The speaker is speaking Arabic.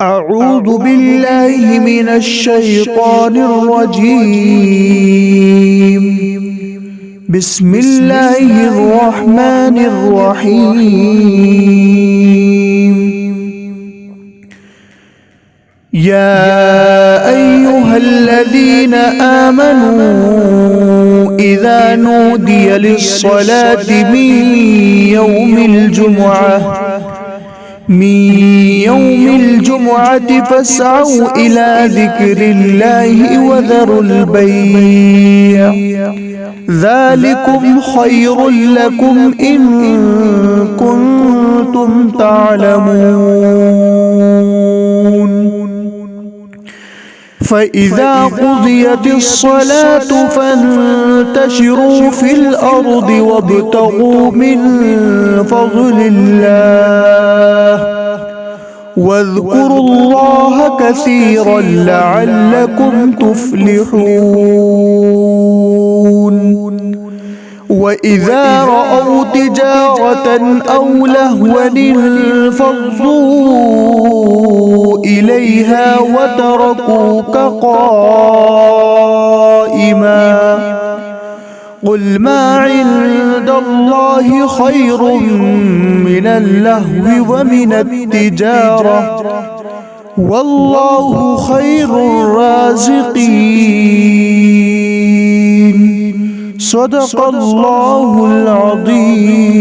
أعوذ بالله من الشيطان الرجيم. بسم الله الرحمن الرحيم. يا أيها الذين آمنوا إذا نودي للصلاة من يوم الجمعة فاسعوا إلى ذكر الله وذروا البيع، ذلكم خير لكم إن كنتم تعلمون. فإذا قضيت الصلاة فانتشروا في الأرض وابتغوا من فضل الله واذكروا الله كثيرا لعلكم تفلحون. وإذا رأوا تجارة أو لهوا انفضوا إليها وتركوك قائما. قل ما عند الله خير من اللهو ومن التجارة والله خير الرازقين. صدق الله العظيم.